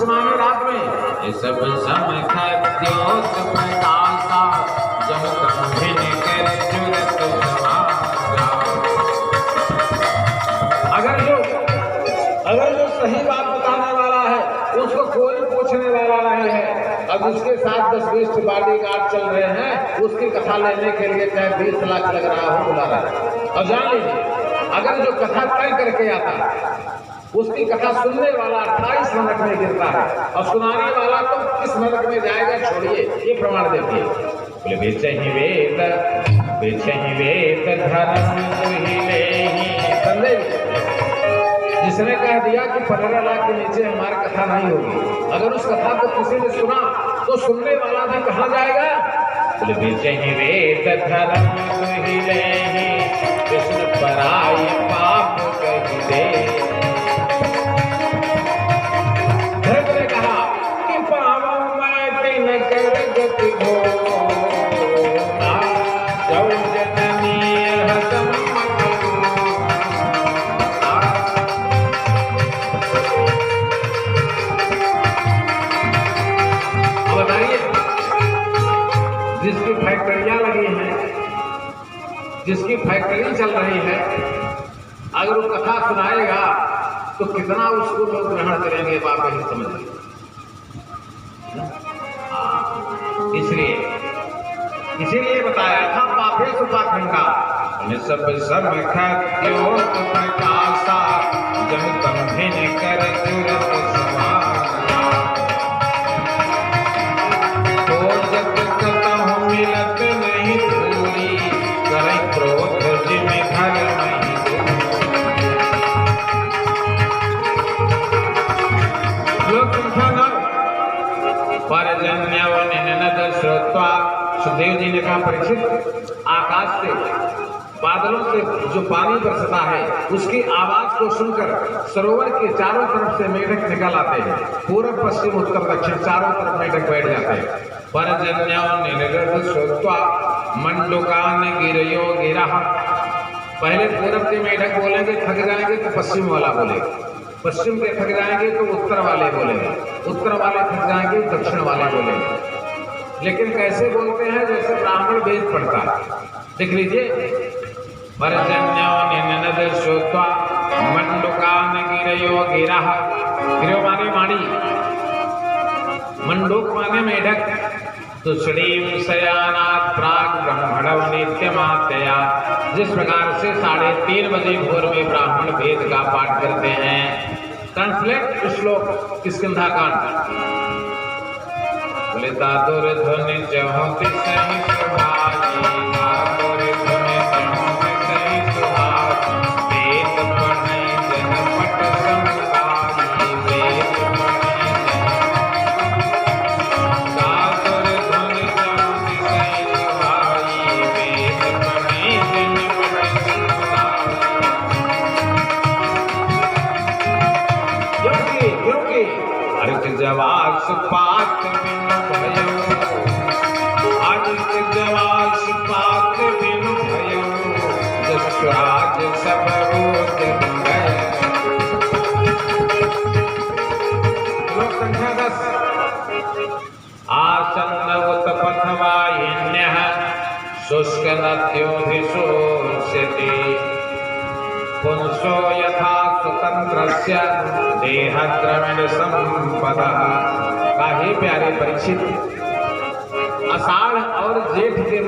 माने रात में ये सब समय खाद्यों प्रकाशा जब कंभिन कर जुरत अगर जो सही बात बताने वाला है उसको कोई पूछने वाला नहीं है। अब उसके साथ 10-20 बॉडीगार्ड चल रहे हैं, उसकी कथा लेने के लिए चाहे 20 लाख लग रहा हो बुला रहा है। और जान लीजिए, अगर जो कथा तय करके आता है उसकी कथा सुनने वाला 28 मिनट में गिरता है और सुनाने वाला तो 30 मिनट में जाएगा। छोड़िए, ये प्रमाण देखिए। बोले बेचे ही वेद धर्म तुहिले ही संदेह। जिसने कह दिया कि 15 लाख के नीचे हमारी कथा नहीं होगी, अगर उस कथा को किसी ने सुना तो सुनने वाला भी कहाँ जाएगा? बोले बेचे ही वेद धर्म तुहिले ही कृष्ण पराई पाप कही दे। जिसकी फैक्ट्रियां लगी हैं, जिसकी फैक्ट्री चल रही है, अगर वो कथा सुनाएगा तो कितना उसको लोग ग्रहण करेंगे, बात नहीं समझ। इसीलिए बताया था पापे सुपाखंडा सब समय खाद्यों प्रकाशा जब कंभिन कर जुरत समाना तो जब कतहु मिलत नहीं दूरी करे क्रोध जिमे घर नहीं लोक संख्या परजन्यवन नद श्रोत्वा। सुखदेव जी ने कहा, परीक्षित, आकाश से बादलों से जो पानी बरसता है उसकी आवाज को सुनकर सरोवर के चारों तरफ से मेढक निकल आते हैं। पूर्व पश्चिम उत्तर दक्षिण चारों तरफ मेढक बैठ जाते हैं। परजन्यों निरगत श्रोत्वा मंडुकान गिरयो गिरह। पहले पूर्व के मेढक बोलेंगे, थक जाएंगे तो पश्चिम वाला बोलेगा, पश्चिम के थक जाएंगे तो उत्तर वाले बोलेंगे, उत्तर वाले थक जाएंगे तो दक्षिण वाले बोलेंगे। लेकिन कैसे बोलते हैं? जैसे ब्राह्मण वेद पढ़ता है। देख लीजिए, परजन्यों निनद श्रोत्वा मंडुकान गिरयो गिरह। गिरयो माने माड़ी, मंडूक माने मेढक। तुष्णीम शयानात् प्राग ब्रह्मणव नित्यमात्या। जिस प्रकार से 3:30 बजे भोर में ब्राह्मण वेद का पाठ करते हैं। ट्रांसलेट श्लोक किष्किंधा कांड। बोले दादुर ध्वनि जहोति सही सुहाई, दादुर ध्वनि जहोति सही सुहाई। वेद पढ़ै जन पट संगाई, वेद पढ़ै दादुर ध्वनि जहोति सही सुहाई, वेद पढ़ै जन पट संगाई। क्योंकि अर्क जवास पात बिनु भयो, अर्क जवास पात बिनु भयो, जसराज सब रोज गए। श्लोक संख्या 10। आसन्न उत्पथवाहिन्यः शुष्क नद्योऽधिशोष्यति, पुंसो यथा स्वतंत्रस्य देहद्रविण संपदा। काहे प्यारे परीक्षित, आषाढ़ और जेठ के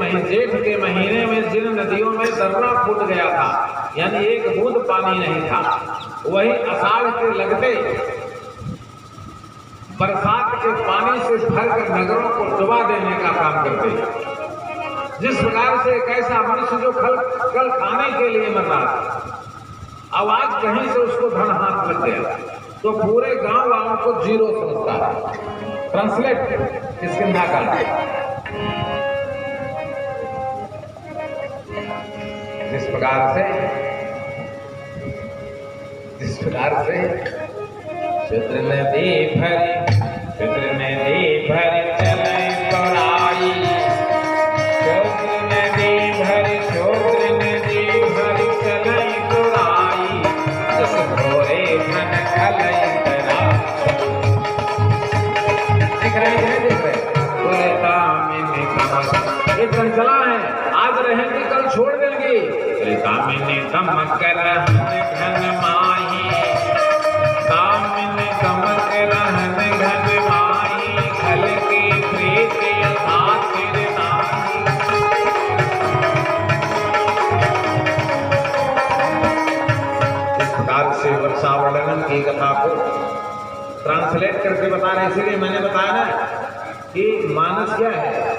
महीने में जिन नदियों में दर्रा फूट गया था, यानी एक बूंद पानी नहीं था, वही आषाढ़ के लगते बरसात के पानी से भरकर नगरों को डुबा देने का काम करते हैं। जिस प्रकार से एक ऐसा मनुष्य जो कल खाने के लिए मर रहा था, अब आज कहीं से उसको धन हाथ लग गया तो पूरे गांव वालों को जीरो समझता है। ट्रांसलेट किष्किंधा कांड। जिस प्रकार से शूद्र नदी भरी चले तोराई, शूद्र नदी भरी चले तोराई। करहन घन माही, दामिन कम करहन घन माही, खल के प्रेत यथा सिर नाही। इस प्रकार से वर्षा वर्णन की कथा को ट्रांसलेट करके बता रहे, इसलिए मैंने बताया ना कि मानस क्या है।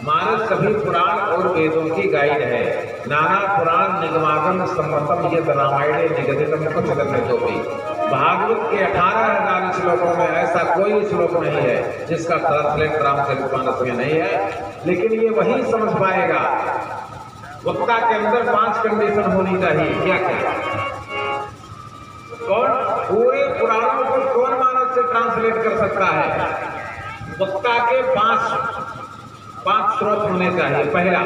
मानस सभी पुराण और वेदों की गाइड है। नाना पुराण निगमागम सम्मतम यद रामायणे निगदितम कुछ भी। भागवत के 18,000 श्लोकों में ऐसा कोई श्लोक नहीं है जिसका ट्रांसलेट रामचरितमानस में नहीं है। लेकिन ये वही समझ पाएगा। वक्ता के अंदर 5 कंडीशन होनी चाहिए। क्या क्या? कौन पूरे पुराणों को कौन मानस से ट्रांसलेट कर सकता है? वक्ता के 5 स्रोत होने चाहिए। पहला,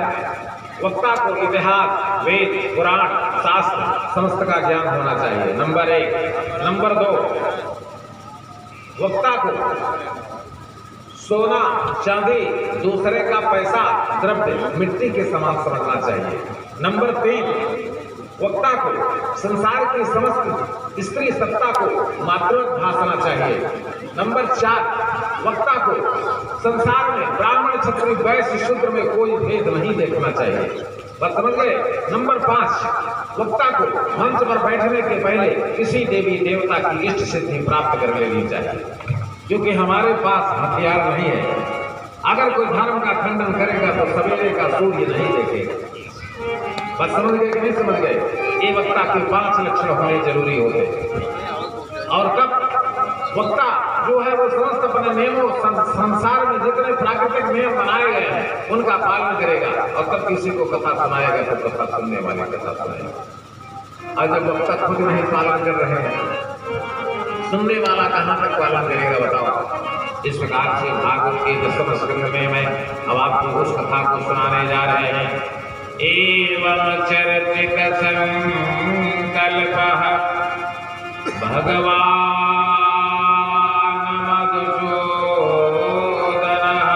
वक्ता को इतिहास, वेद, पुराण, शास्त्र समस्त का ज्ञान होना चाहिए, नंबर 1। नंबर 2, वक्ता को सोना चांदी, दूसरे का पैसा, द्रव्य, मिट्टी के समान समझना चाहिए। नंबर 3, वक्ता को संसार की समस्त स्त्री सत्ता को मातृवत भासना चाहिए। नंबर 4, वक्ता को संसार में ब्राह्मण, क्षत्रिय, वैश्य, शूद्र में कोई भेद नहीं देखना चाहिए। बात समझ गए? नंबर 5, वक्ता को मंच पर बैठने के पहले किसी देवी देवता की इष्ट सिद्धि प्राप्त कर लेनी चाहिए, क्योंकि हमारे पास हथियार नहीं है। अगर कोई धर्म का खंडन करेगा तो सवेरे का सूर्य नहीं देखेगा। बात समझ गए कि नहीं समझ गए? ये वक्ता के 5 लक्षण होने जरूरी होते। और कब वक्ता जो है वो समस्त अपने नियमों, संसार में जितने प्राकृतिक नियम बनाए गए हैं उनका पालन करेगा, और तब किसी को कथा सुनाएगा तो कथा सुनने वाली कथा सुनाएगा। और जब वक्ता खुद नहीं पालन कर रहे हैं, सुनने वाला कहां तक पालन करेगा बताओ? इस प्रकार से भागवत के 10वें स्कंध में मैं अब आपको उस कथा को सुनाने जा रहे हैं। एवं चर्चित संकल्पः भगवान् मधुसूदनः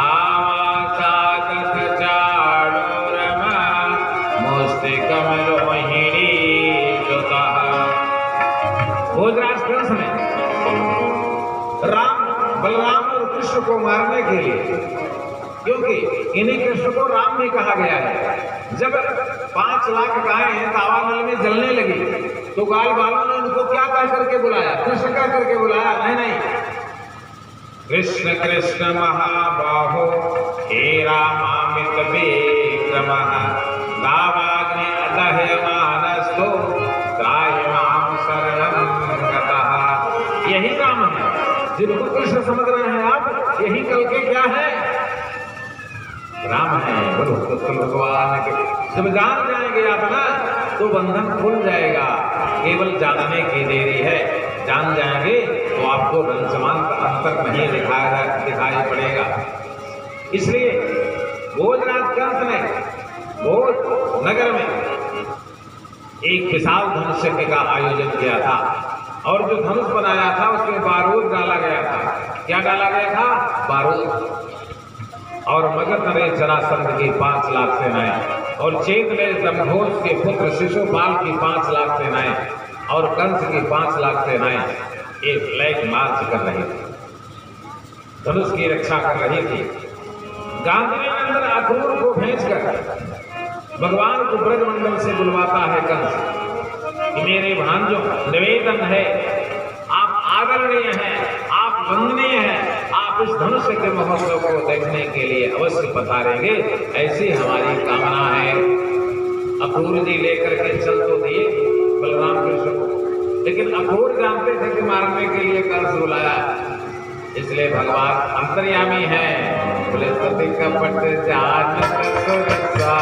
आवासादथ चाणूरमा मुष्टिकं रोहिणी सुतः। भोजराज कंस ने राम, बलराम और कृष्ण को मारने के लिए, क्योंकि इन्हीं कृष्ण को राम भी कहा गया है, जब 5 लाख गायें दावानल में जलने लगी तो गाल बालों ने उनको क्या कह करके बुलाया? कृष्ण कह करके बुलाया? नहीं, कृष्ण कृष्ण महाबाहो हे रामामित विक्रमः गावाग्नि दह्यमानस्तो त्रायमां शरणं गतः। यही राम है जिनको कृष्ण समझ रहे हैं आप, यही कल के क्या है? राम है। बोलो भगवान के। जब जान जाएंगे आप ना तो बंधन खुल जाएगा, केवल जानने की देरी है। जान जाएंगे तो आपको रंजमान का अंतर नहीं दिखाई पड़ेगा। इसलिए भोजराज कंस ने भोज नगर में एक विशाल धनुष यज्ञ का आयोजन किया था, और जो धनुष बनाया था उसमें बारूद डाला गया था। क्या डाला गया था? बारूद। और मगध नरेश जरासंध की 5 लाख सेनाएं, और चेत नरेश दंभोज के पुत्र शिशुपाल की 5 लाख सेनाएं, और कंस की 5 लाख सेनाएं एक फ्लैग मार्च कर रही थी, धनुष की रक्षा कर रही थी। गांधी नंदन अक्रूर को भेजकर भगवान को ब्रजमंडल से बुलवाता है कंस कि मेरे भांजों, निवेदन है, आप आदरणीय हैं, आप वंदनीय हैं, आप इस धनुष के महोत्सव को देखने के लिए अवश्य पधारेंगे, ऐसी हमारी कामना है। अक्रूर जी लेकर के चल तो दिए बलराम कृष्ण को, लेकिन अक्रूर जानते थे कि मारने के लिए कंस बुलाया, इसलिए भगवान अंतर्यामी है, बोले सती कपट जान सुरक्षा